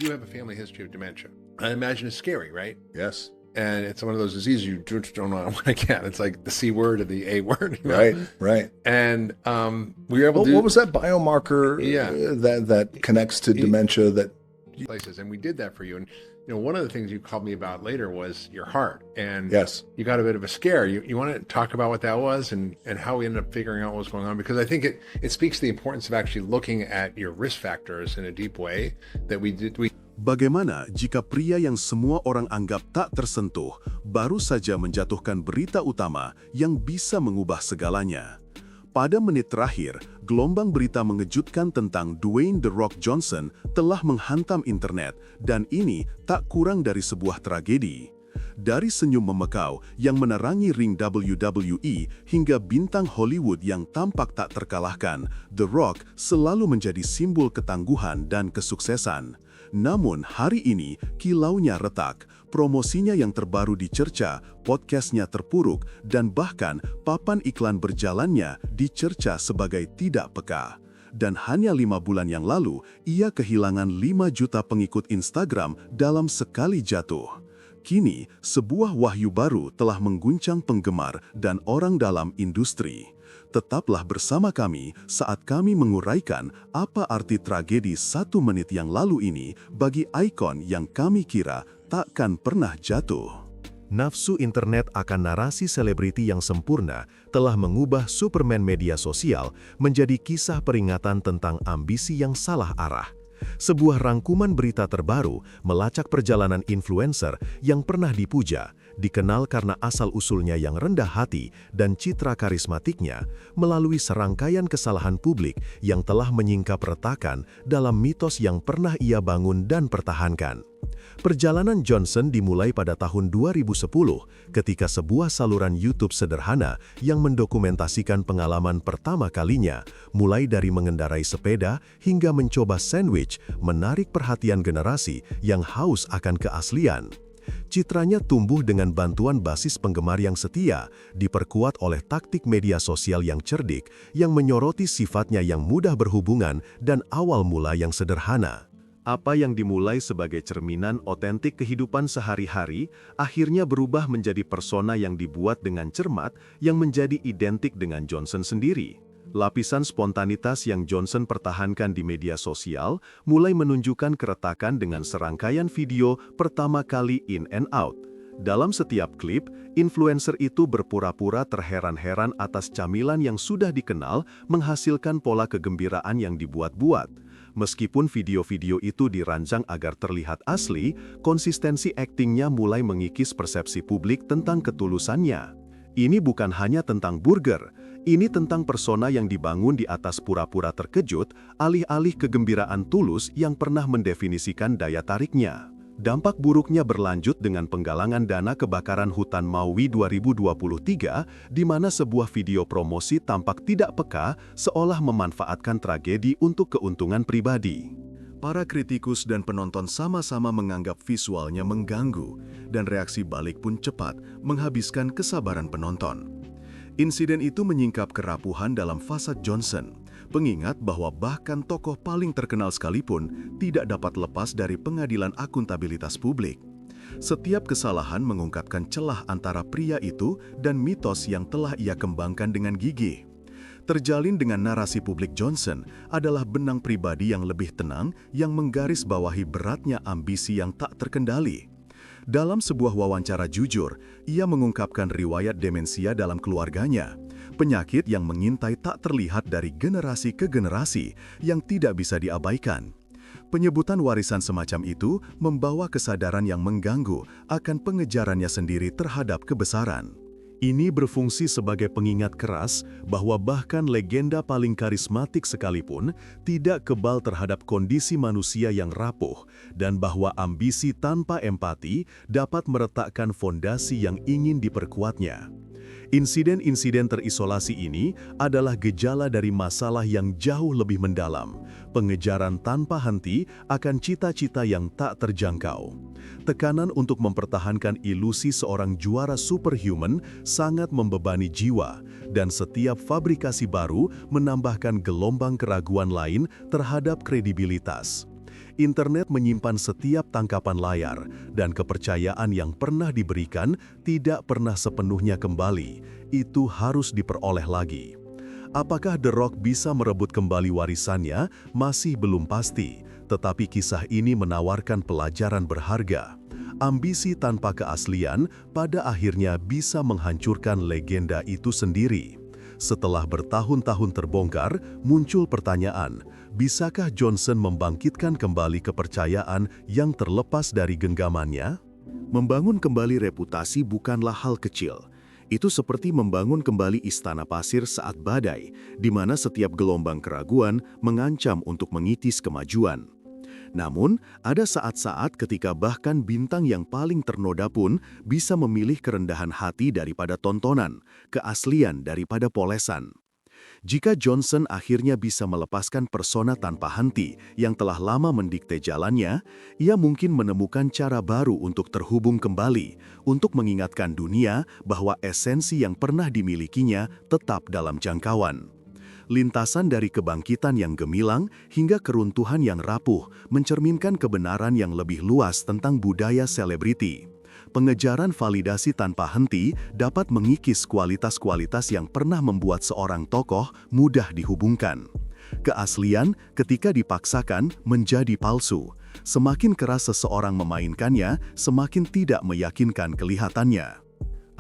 You have a family history of dementia. I imagine it's scary, right? Yes. And it's one of those diseases you just don't want to get. It's like the C word or the A word. Right. And we were able to... What was that biomarker that connects to dementia that... places, and we did that for you. And one of the things you called me about later was your heart, and Yes. you got a bit of a scare. You want to talk about what that was and how we ended up figuring out what was going on, because I think it speaks to the importance of actually looking at your risk factors in a deep way that we did. Bagaimana jika pria yang semua orang anggap tak tersentuh baru saja menjatuhkan berita utama yang bisa mengubah segalanya? Pada menit terakhir, gelombang berita mengejutkan tentang Dwayne The Rock Johnson telah menghantam internet, dan ini tak kurang dari sebuah tragedi. Dari senyum memekau yang menerangi ring WWE hingga bintang Hollywood yang tampak tak terkalahkan, The Rock selalu menjadi simbol ketangguhan dan kesuksesan. Namun hari ini kilaunya retak, promosinya yang terbaru dicerca, podcastnya terpuruk, dan bahkan papan iklan berjalannya dicerca sebagai tidak peka. Dan hanya 5 bulan yang lalu, ia kehilangan 5 juta pengikut Instagram dalam sekali jatuh. Kini, sebuah wahyu baru telah mengguncang penggemar dan orang dalam industri. Tetaplah bersama kami saat kami menguraikan apa arti tragedi 1 menit yang lalu ini bagi ikon yang kami kira takkan pernah jatuh. Nafsu internet akan narasi selebriti yang sempurna telah mengubah Superman media sosial menjadi kisah peringatan tentang ambisi yang salah arah. Sebuah rangkuman berita terbaru melacak perjalanan influencer yang pernah dipuja, dikenal karena asal-usulnya yang rendah hati dan citra karismatiknya, melalui serangkaian kesalahan publik yang telah menyingkap retakan dalam mitos yang pernah ia bangun dan pertahankan. Perjalanan Johnson dimulai pada tahun 2010 ketika sebuah saluran YouTube sederhana yang mendokumentasikan pengalaman pertama kalinya, mulai dari mengendarai sepeda hingga mencoba sandwich, menarik perhatian generasi yang haus akan keaslian. Citranya tumbuh dengan bantuan basis penggemar yang setia, diperkuat oleh taktik media sosial yang cerdik yang menyoroti sifatnya yang mudah berhubungan dan awal mula yang sederhana. Apa yang dimulai sebagai cerminan otentik kehidupan sehari-hari, akhirnya berubah menjadi persona yang dibuat dengan cermat yang menjadi identik dengan Johnson sendiri. Lapisan spontanitas yang Johnson pertahankan di media sosial mulai menunjukkan keretakan dengan serangkaian video pertama kali in and out. Dalam setiap klip, influencer itu berpura-pura terheran-heran atas camilan yang sudah dikenal menghasilkan pola kegembiraan yang dibuat-buat. Meskipun video-video itu dirancang agar terlihat asli, konsistensi aktingnya mulai mengikis persepsi publik tentang ketulusannya. Ini bukan hanya tentang burger, ini tentang persona yang dibangun di atas pura-pura terkejut, alih-alih kegembiraan tulus yang pernah mendefinisikan daya tariknya. Dampak buruknya berlanjut dengan penggalangan dana kebakaran hutan Maui 2023, di mana sebuah video promosi tampak tidak peka seolah memanfaatkan tragedi untuk keuntungan pribadi. Para kritikus dan penonton sama-sama menganggap visualnya mengganggu, dan reaksi balik pun cepat menghabiskan kesabaran penonton. Insiden itu menyingkap kerapuhan dalam fasad Johnson, pengingat bahwa bahkan tokoh paling terkenal sekalipun tidak dapat lepas dari pengadilan akuntabilitas publik. Setiap kesalahan mengungkapkan celah antara pria itu dan mitos yang telah ia kembangkan dengan gigih. Terjalin dengan narasi publik Johnson adalah benang pribadi yang lebih tenang yang menggarisbawahi beratnya ambisi yang tak terkendali. Dalam sebuah wawancara jujur, ia mengungkapkan riwayat demensia dalam keluarganya, penyakit yang mengintai tak terlihat dari generasi ke generasi yang tidak bisa diabaikan. Penyebutan warisan semacam itu membawa kesadaran yang mengganggu akan pengejarannya sendiri terhadap kebesaran. Ini berfungsi sebagai pengingat keras bahwa bahkan legenda paling karismatik sekalipun tidak kebal terhadap kondisi manusia yang rapuh, dan bahwa ambisi tanpa empati dapat meretakkan fondasi yang ingin diperkuatnya. Insiden-insiden terisolasi ini adalah gejala dari masalah yang jauh lebih mendalam, pengejaran tanpa henti akan cita-cita yang tak terjangkau. Tekanan untuk mempertahankan ilusi seorang juara superhuman sangat membebani jiwa, dan setiap fabrikasi baru menambahkan gelombang keraguan lain terhadap kredibilitas. Internet menyimpan setiap tangkapan layar, dan kepercayaan yang pernah diberikan tidak pernah sepenuhnya kembali. Itu harus diperoleh lagi. Apakah The Rock bisa merebut kembali warisannya? Masih belum pasti, tetapi kisah ini menawarkan pelajaran berharga. Ambisi tanpa keaslian pada akhirnya bisa menghancurkan legenda itu sendiri. Setelah bertahun-tahun terbongkar, muncul pertanyaan, bisakah Johnson membangkitkan kembali kepercayaan yang terlepas dari genggamannya? Membangun kembali reputasi bukanlah hal kecil. Itu seperti membangun kembali istana pasir saat badai, di mana setiap gelombang keraguan mengancam untuk mengitis kemajuan. Namun, ada saat-saat ketika bahkan bintang yang paling ternoda pun bisa memilih kerendahan hati daripada tontonan, keaslian daripada polesan. Jika Johnson akhirnya bisa melepaskan persona tanpa henti yang telah lama mendikte jalannya, ia mungkin menemukan cara baru untuk terhubung kembali, untuk mengingatkan dunia bahwa esensi yang pernah dimilikinya tetap dalam jangkauan. Lintasan dari kebangkitan yang gemilang hingga keruntuhan yang rapuh mencerminkan kebenaran yang lebih luas tentang budaya selebriti. Pengejaran validasi tanpa henti dapat mengikis kualitas-kualitas yang pernah membuat seorang tokoh mudah dihubungkan. Keaslian ketika dipaksakan menjadi palsu. Semakin keras seseorang memainkannya, semakin tidak meyakinkan kelihatannya.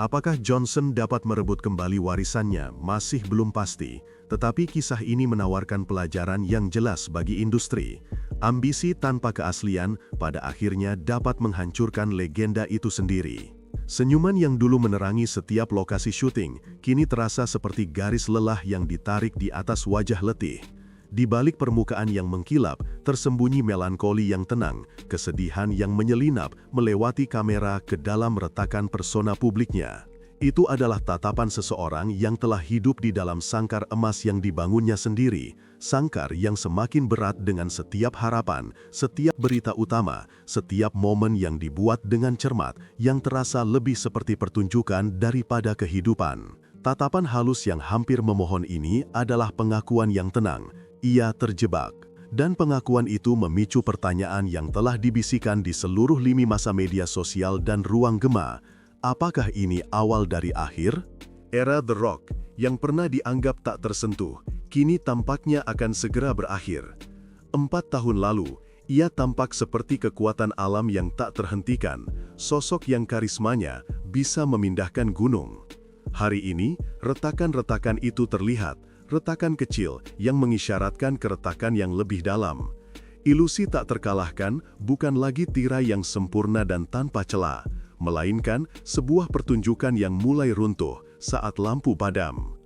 Apakah Johnson dapat merebut kembali warisannya? Masih belum pasti, tetapi kisah ini menawarkan pelajaran yang jelas bagi industri. Ambisi tanpa keaslian pada akhirnya dapat menghancurkan legenda itu sendiri. Senyuman yang dulu menerangi setiap lokasi syuting, kini terasa seperti garis lelah yang ditarik di atas wajah letih. Di balik permukaan yang mengkilap, tersembunyi melankoli yang tenang, kesedihan yang menyelinap melewati kamera ke dalam retakan persona publiknya. Itu adalah tatapan seseorang yang telah hidup di dalam sangkar emas yang dibangunnya sendiri, sangkar yang semakin berat dengan setiap harapan, setiap berita utama, setiap momen yang dibuat dengan cermat, yang terasa lebih seperti pertunjukan daripada kehidupan. Tatapan halus yang hampir memohon ini adalah pengakuan yang tenang, ia terjebak. Dan pengakuan itu memicu pertanyaan yang telah dibisikkan di seluruh lini masa media sosial dan ruang gema. Apakah ini awal dari akhir? Era The Rock, yang pernah dianggap tak tersentuh, kini tampaknya akan segera berakhir. 4 tahun lalu, ia tampak seperti kekuatan alam yang tak terhentikan, sosok yang karismanya bisa memindahkan gunung. Hari ini, retakan-retakan itu terlihat, retakan kecil yang mengisyaratkan keretakan yang lebih dalam. Ilusi tak terkalahkan bukan lagi tirai yang sempurna dan tanpa celah, melainkan sebuah pertunjukan yang mulai runtuh saat lampu padam.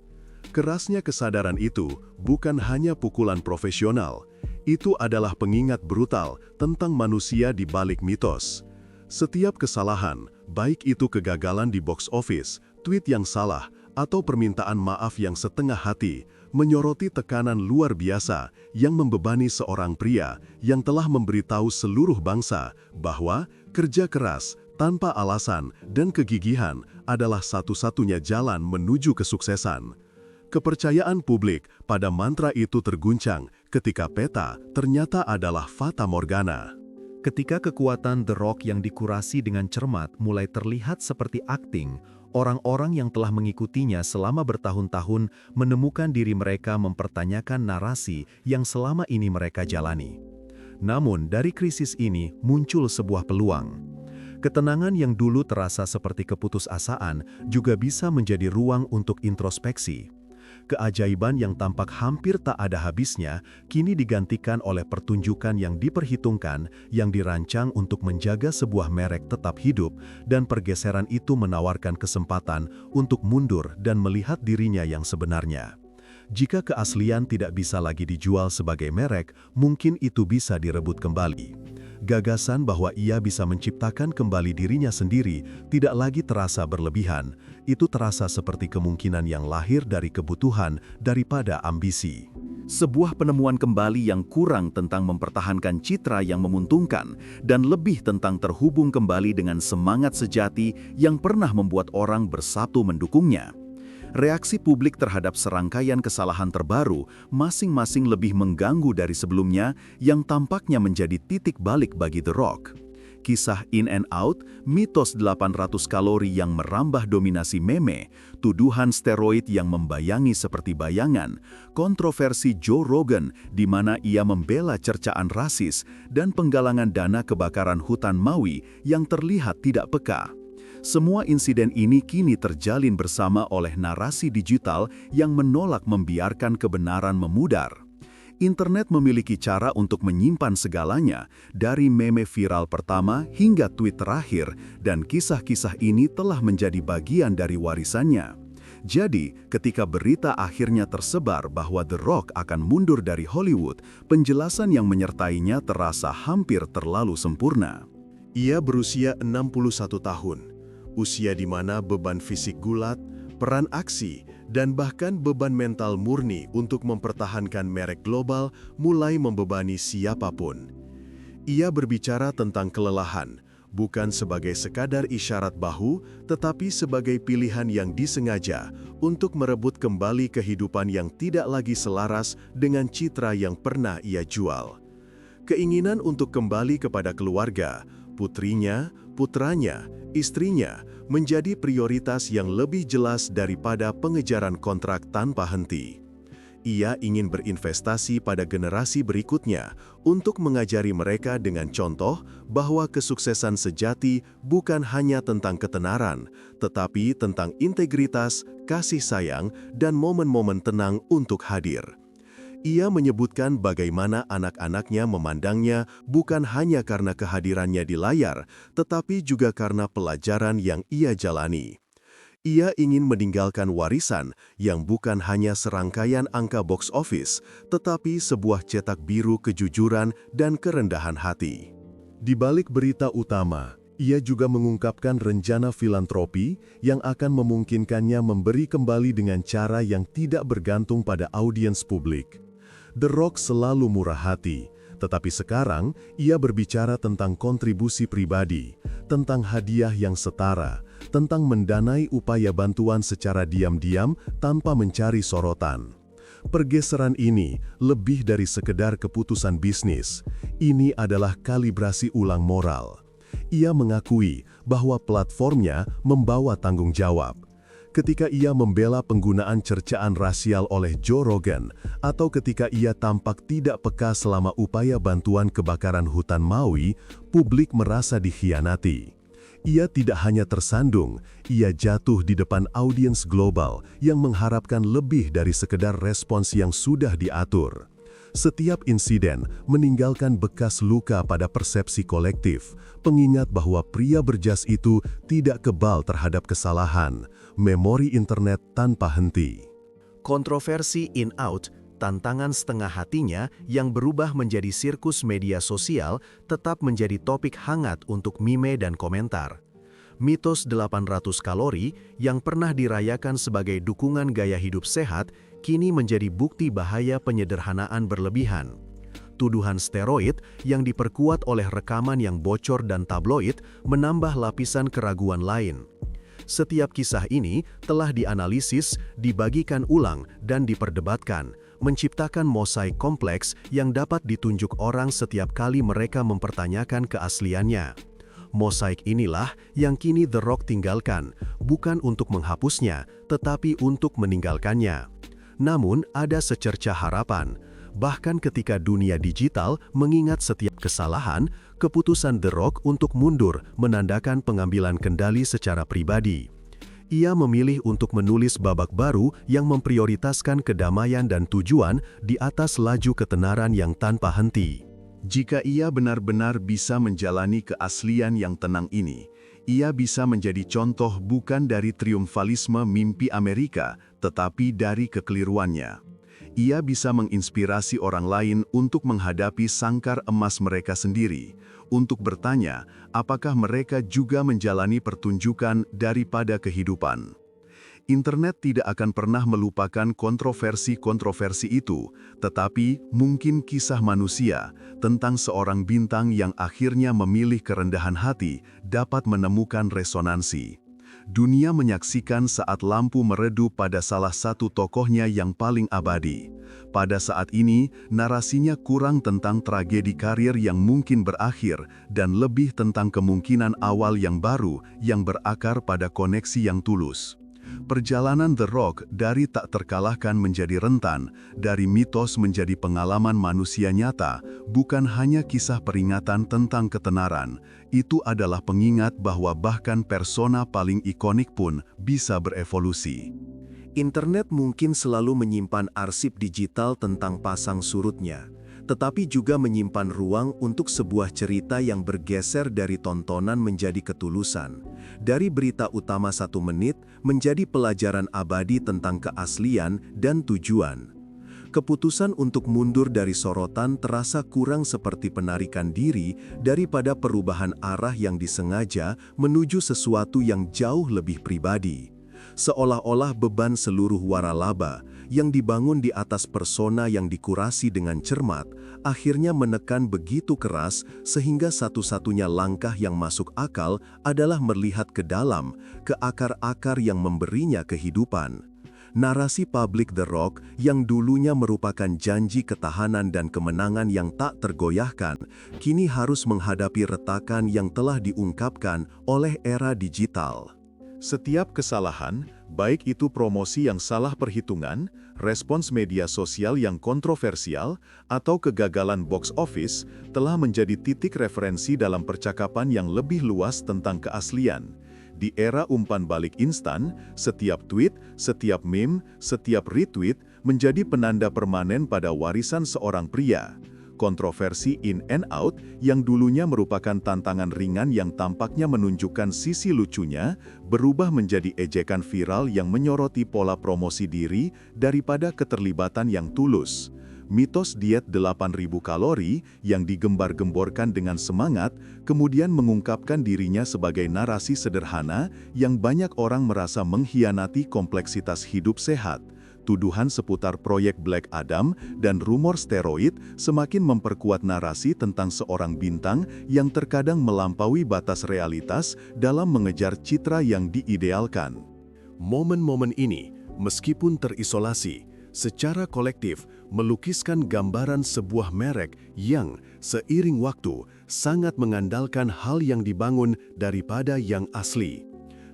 Kerasnya kesadaran itu bukan hanya pukulan profesional, itu adalah pengingat brutal tentang manusia di balik mitos. Setiap kesalahan, baik itu kegagalan di box office, tweet yang salah, atau permintaan maaf yang setengah hati, menyoroti tekanan luar biasa yang membebani seorang pria yang telah memberitahu seluruh bangsa bahwa kerja keras, tanpa alasan dan kegigihan adalah satu-satunya jalan menuju kesuksesan. Kepercayaan publik pada mantra itu terguncang ketika peta ternyata adalah fata morgana. Ketika kekuatan The Rock yang dikurasi dengan cermat mulai terlihat seperti akting, orang-orang yang telah mengikutinya selama bertahun-tahun menemukan diri mereka mempertanyakan narasi yang selama ini mereka jalani. Namun dari krisis ini muncul sebuah peluang. Ketenangan yang dulu terasa seperti keputusasaan juga bisa menjadi ruang untuk introspeksi. Keajaiban yang tampak hampir tak ada habisnya kini digantikan oleh pertunjukan yang diperhitungkan, yang dirancang untuk menjaga sebuah merek tetap hidup, dan pergeseran itu menawarkan kesempatan untuk mundur dan melihat dirinya yang sebenarnya. Jika keaslian tidak bisa lagi dijual sebagai merek, mungkin itu bisa direbut kembali. Gagasan bahwa ia bisa menciptakan kembali dirinya sendiri tidak lagi terasa berlebihan. Itu terasa seperti kemungkinan yang lahir dari kebutuhan daripada ambisi. Sebuah penemuan kembali yang kurang tentang mempertahankan citra yang menguntungkan dan lebih tentang terhubung kembali dengan semangat sejati yang pernah membuat orang bersatu mendukungnya. reaksi publik terhadap serangkaian kesalahan terbaru masing-masing lebih mengganggu dari sebelumnya yang tampaknya menjadi titik balik bagi The Rock. Kisah In and Out, mitos 800 kalori yang merambah dominasi meme, tuduhan steroid yang membayangi seperti bayangan, kontroversi Joe Rogan di mana ia membela cercaan rasis, dan penggalangan dana kebakaran hutan Maui yang terlihat tidak peka. Semua insiden ini kini terjalin bersama oleh narasi digital yang menolak membiarkan kebenaran memudar. Internet memiliki cara untuk menyimpan segalanya, dari meme viral pertama hingga tweet terakhir, dan kisah-kisah ini telah menjadi bagian dari warisannya. Jadi, ketika berita akhirnya tersebar bahwa The Rock akan mundur dari Hollywood, penjelasan yang menyertainya terasa hampir terlalu sempurna. Ia berusia 61 tahun, usia di mana beban fisik gulat, peran aksi, dan bahkan beban mental murni untuk mempertahankan merek global mulai membebani siapapun. Ia berbicara tentang kelelahan, bukan sebagai sekadar isyarat bahu, tetapi sebagai pilihan yang disengaja untuk merebut kembali kehidupan yang tidak lagi selaras dengan citra yang pernah ia jual. Keinginan untuk kembali kepada keluarga, putrinya, putranya, istrinya, menjadi prioritas yang lebih jelas daripada pengejaran kontrak tanpa henti. Ia ingin berinvestasi pada generasi berikutnya untuk mengajari mereka dengan contoh bahwa kesuksesan sejati bukan hanya tentang ketenaran, tetapi tentang integritas, kasih sayang, dan momen-momen tenang untuk hadir. Ia menyebutkan bagaimana anak-anaknya memandangnya bukan hanya karena kehadirannya di layar, tetapi juga karena pelajaran yang ia jalani. Ia ingin meninggalkan warisan yang bukan hanya serangkaian angka box office, tetapi sebuah cetak biru kejujuran dan kerendahan hati. Di balik berita utama, ia juga mengungkapkan rencana filantropi yang akan memungkinkannya memberi kembali dengan cara yang tidak bergantung pada audiens publik. The Rock selalu murah hati, tetapi sekarang ia berbicara tentang kontribusi pribadi, tentang hadiah yang setara, tentang mendanai upaya bantuan secara diam-diam tanpa mencari sorotan. Pergeseran ini lebih dari sekedar keputusan bisnis. Ini adalah kalibrasi ulang moral. Ia mengakui bahwa platformnya membawa tanggung jawab. Ketika ia membela penggunaan cercaan rasial oleh Joe Rogan, atau ketika ia tampak tidak peka selama upaya bantuan kebakaran hutan Maui, publik merasa dikhianati. Ia tidak hanya tersandung, ia jatuh di depan audiens global yang mengharapkan lebih dari sekedar respons yang sudah diatur. Setiap insiden meninggalkan bekas luka pada persepsi kolektif, pengingat bahwa pria berjas itu tidak kebal terhadap kesalahan, memori internet tanpa henti. Kontroversi In Out, tantangan setengah hatinya yang berubah menjadi sirkus media sosial, tetap menjadi topik hangat untuk meme dan komentar. Mitos 800 kalori yang pernah dirayakan sebagai dukungan gaya hidup sehat, kini menjadi bukti bahaya penyederhanaan berlebihan. Tuduhan steroid yang diperkuat oleh rekaman yang bocor dan tabloid menambah lapisan keraguan lain. Setiap kisah ini telah dianalisis, dibagikan ulang, dan diperdebatkan, menciptakan mosaik kompleks yang dapat ditunjuk orang setiap kali mereka mempertanyakan keasliannya. Mosaik inilah yang kini The Rock tinggalkan, bukan untuk menghapusnya, tetapi untuk meninggalkannya. Namun, ada secerca harapan. Bahkan ketika dunia digital mengingat setiap kesalahan, keputusan The Rock untuk mundur menandakan pengambilan kendali secara pribadi. Ia memilih untuk menulis babak baru yang memprioritaskan kedamaian dan tujuan di atas laju ketenaran yang tanpa henti. Jika ia benar-benar bisa menjalani keaslian yang tenang ini, ia bisa menjadi contoh bukan dari triumfalisme mimpi Amerika, tetapi dari kekeliruannya. Ia bisa menginspirasi orang lain untuk menghadapi sangkar emas mereka sendiri, untuk bertanya apakah mereka juga menjalani pertunjukan daripada kehidupan. Internet tidak akan pernah melupakan kontroversi-kontroversi itu, tetapi mungkin kisah manusia tentang seorang bintang yang akhirnya memilih kerendahan hati dapat menemukan resonansi. dunia menyaksikan saat lampu meredup pada salah satu tokohnya yang paling abadi. Pada saat ini, narasinya kurang tentang tragedi karir yang mungkin berakhir dan lebih tentang kemungkinan awal yang baru yang berakar pada koneksi yang tulus. Perjalanan The Rock dari tak terkalahkan menjadi rentan, dari mitos menjadi pengalaman manusia nyata, bukan hanya kisah peringatan tentang ketenaran. Itu adalah pengingat bahwa bahkan persona paling ikonik pun bisa berevolusi. Internet mungkin selalu menyimpan arsip digital tentang pasang surutnya, tetapi juga menyimpan ruang untuk sebuah cerita yang bergeser dari tontonan menjadi ketulusan, dari berita utama 1 menit menjadi pelajaran abadi tentang keaslian dan tujuan. Keputusan untuk mundur dari sorotan terasa kurang seperti penarikan diri daripada perubahan arah yang disengaja menuju sesuatu yang jauh lebih pribadi. Seolah-olah beban seluruh waralaba yang dibangun di atas persona yang dikurasi dengan cermat, akhirnya menekan begitu keras sehingga satu-satunya langkah yang masuk akal adalah melihat ke dalam, ke akar-akar yang memberinya kehidupan. Narasi publik The Rock yang dulunya merupakan janji ketahanan dan kemenangan yang tak tergoyahkan, kini harus menghadapi retakan yang telah diungkapkan oleh era digital. Setiap kesalahan, baik itu promosi yang salah perhitungan, respons media sosial yang kontroversial, atau kegagalan box office, telah menjadi titik referensi dalam percakapan yang lebih luas tentang keaslian. Di era umpan balik instan, setiap tweet, setiap meme, setiap retweet menjadi penanda permanen pada warisan seorang pria. Kontroversi in and out yang dulunya merupakan tantangan ringan yang tampaknya menunjukkan sisi lucunya, berubah menjadi ejekan viral yang menyoroti pola promosi diri daripada keterlibatan yang tulus. Mitos diet 8.000 kalori yang digembar-gemborkan dengan semangat, kemudian mengungkapkan dirinya sebagai narasi sederhana yang banyak orang merasa mengkhianati kompleksitas hidup sehat. Tuduhan seputar proyek Black Adam dan rumor steroid semakin memperkuat narasi tentang seorang bintang yang terkadang melampaui batas realitas dalam mengejar citra yang diidealkan. Momen-momen ini, meskipun terisolasi, secara kolektif melukiskan gambaran sebuah merek yang, seiring waktu, sangat mengandalkan hal yang dibangun daripada yang asli.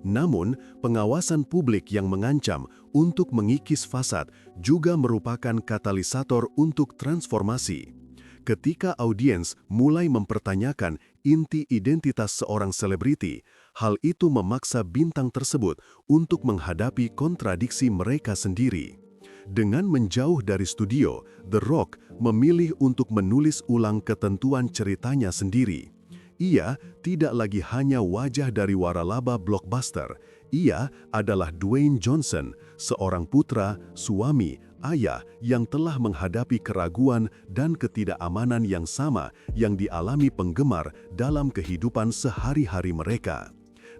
Namun, pengawasan publik yang mengancam untuk mengikis fasad juga merupakan katalisator untuk transformasi. Ketika audiens mulai mempertanyakan inti identitas seorang selebriti, hal itu memaksa bintang tersebut untuk menghadapi kontradiksi mereka sendiri. Dengan menjauh dari studio, The Rock memilih untuk menulis ulang ketentuan ceritanya sendiri. Ia tidak lagi hanya wajah dari waralaba blockbuster. Ia adalah Dwayne Johnson, seorang putra, suami, ayah yang telah menghadapi keraguan dan ketidakamanan yang sama yang dialami penggemar dalam kehidupan sehari-hari mereka.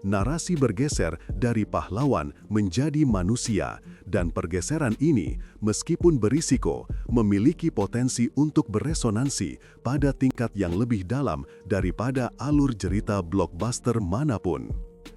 Narasi bergeser dari pahlawan menjadi manusia, dan pergeseran ini, meskipun berisiko, memiliki potensi untuk beresonansi pada tingkat yang lebih dalam daripada alur cerita blockbuster manapun.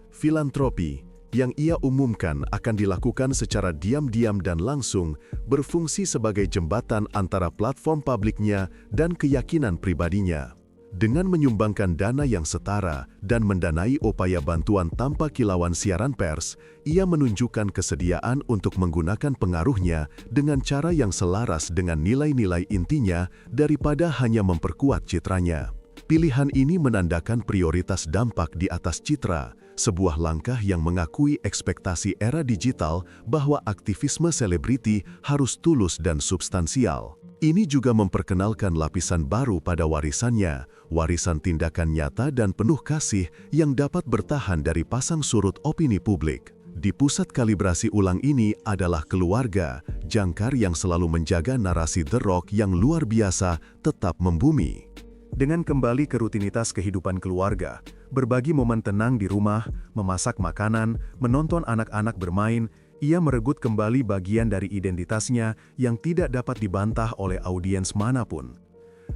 Filantropi yang ia umumkan akan dilakukan secara diam-diam dan langsung, berfungsi sebagai jembatan antara platform publiknya dan keyakinan pribadinya. Dengan menyumbangkan dana yang setara dan mendanai upaya bantuan tanpa kilauan siaran pers, ia menunjukkan kesediaan untuk menggunakan pengaruhnya dengan cara yang selaras dengan nilai-nilai intinya daripada hanya memperkuat citranya. Pilihan ini menandakan prioritas dampak di atas citra, sebuah langkah yang mengakui ekspektasi era digital bahwa aktivisme selebriti harus tulus dan substansial. Ini juga memperkenalkan lapisan baru pada warisannya, warisan tindakan nyata dan penuh kasih yang dapat bertahan dari pasang surut opini publik. Di pusat kalibrasi ulang ini adalah keluarga, jangkar yang selalu menjaga narasi The Rock yang luar biasa tetap membumi. Dengan kembali ke rutinitas kehidupan keluarga, berbagi momen tenang di rumah, memasak makanan, menonton anak-anak bermain, ia meregut kembali bagian dari identitasnya yang tidak dapat dibantah oleh audiens manapun.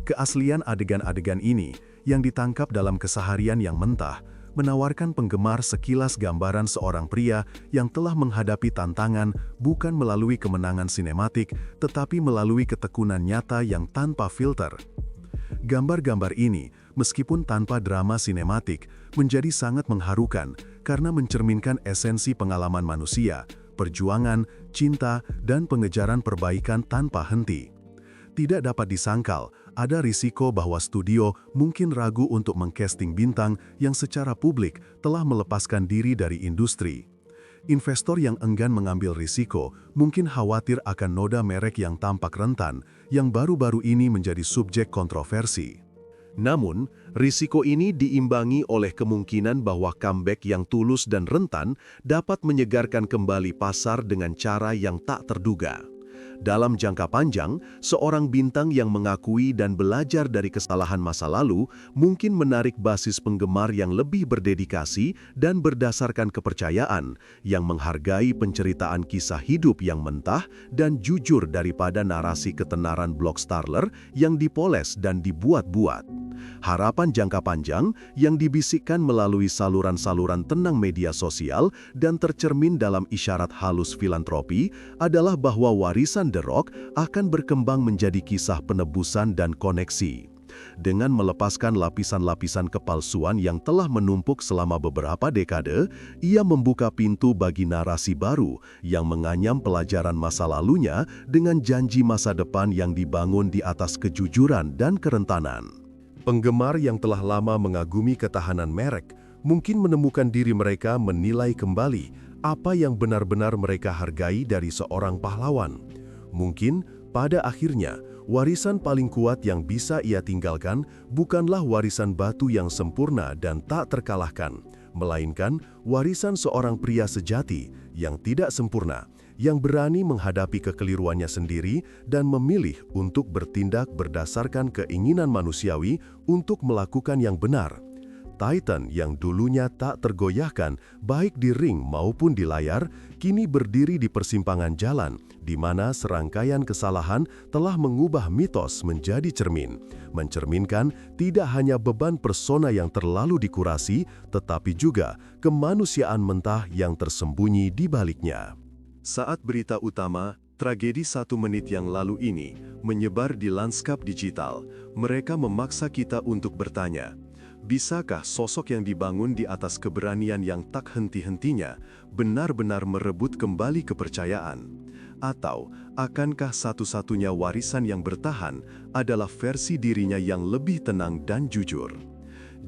Keaslian adegan-adegan ini, yang ditangkap dalam keseharian yang mentah, menawarkan penggemar sekilas gambaran seorang pria yang telah menghadapi tantangan bukan melalui kemenangan sinematik, tetapi melalui ketekunan nyata yang tanpa filter. Gambar-gambar ini, meskipun tanpa drama sinematik, menjadi sangat mengharukan karena mencerminkan esensi pengalaman manusia, perjuangan, cinta, dan pengejaran perbaikan tanpa henti. Tidak dapat disangkal, ada risiko bahwa studio mungkin ragu untuk mengcasting bintang yang secara publik telah melepaskan diri dari industri. Investor yang enggan mengambil risiko mungkin khawatir akan noda merek yang tampak rentan, yang baru-baru ini menjadi subjek kontroversi. Namun, risiko ini diimbangi oleh kemungkinan bahwa comeback yang tulus dan rentan dapat menyegarkan kembali pasar dengan cara yang tak terduga. Dalam jangka panjang, seorang bintang yang mengakui dan belajar dari kesalahan masa lalu mungkin menarik basis penggemar yang lebih berdedikasi dan berdasarkan kepercayaan, yang menghargai penceritaan kisah hidup yang mentah dan jujur daripada narasi ketenaran blockbuster yang dipoles dan dibuat-buat. Harapan jangka panjang yang dibisikkan melalui saluran-saluran tenang media sosial dan tercermin dalam isyarat halus filantropi adalah bahwa warisan The Rock akan berkembang menjadi kisah penebusan dan koneksi. Dengan melepaskan lapisan-lapisan kepalsuan yang telah menumpuk selama beberapa dekade, ia membuka pintu bagi narasi baru yang menganyam pelajaran masa lalunya dengan janji masa depan yang dibangun di atas kejujuran dan kerentanan. Penggemar yang telah lama mengagumi ketahanan merek mungkin menemukan diri mereka menilai kembali apa yang benar-benar mereka hargai dari seorang pahlawan. Mungkin pada akhirnya, warisan paling kuat yang bisa ia tinggalkan bukanlah warisan batu yang sempurna dan tak terkalahkan, melainkan warisan seorang pria sejati yang tidak sempurna, yang berani menghadapi kekeliruannya sendiri dan memilih untuk bertindak berdasarkan keinginan manusiawi untuk melakukan yang benar. Titan yang dulunya tak tergoyahkan baik di ring maupun di layar, kini berdiri di persimpangan jalan, di mana serangkaian kesalahan telah mengubah mitos menjadi cermin, mencerminkan tidak hanya beban persona yang terlalu dikurasi, tetapi juga kemanusiaan mentah yang tersembunyi di baliknya. Saat berita utama, tragedi 1 menit yang lalu ini, menyebar di lanskap digital, mereka memaksa kita untuk bertanya, bisakah sosok yang dibangun di atas keberanian yang tak henti-hentinya benar-benar merebut kembali kepercayaan? Atau, akankah satu-satunya warisan yang bertahan adalah versi dirinya yang lebih tenang dan jujur?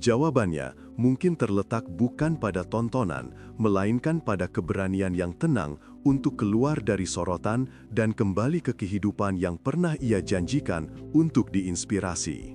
Jawabannya mungkin terletak bukan pada tontonan, melainkan pada keberanian yang tenang untuk keluar dari sorotan dan kembali ke kehidupan yang pernah ia janjikan untuk diinspirasi.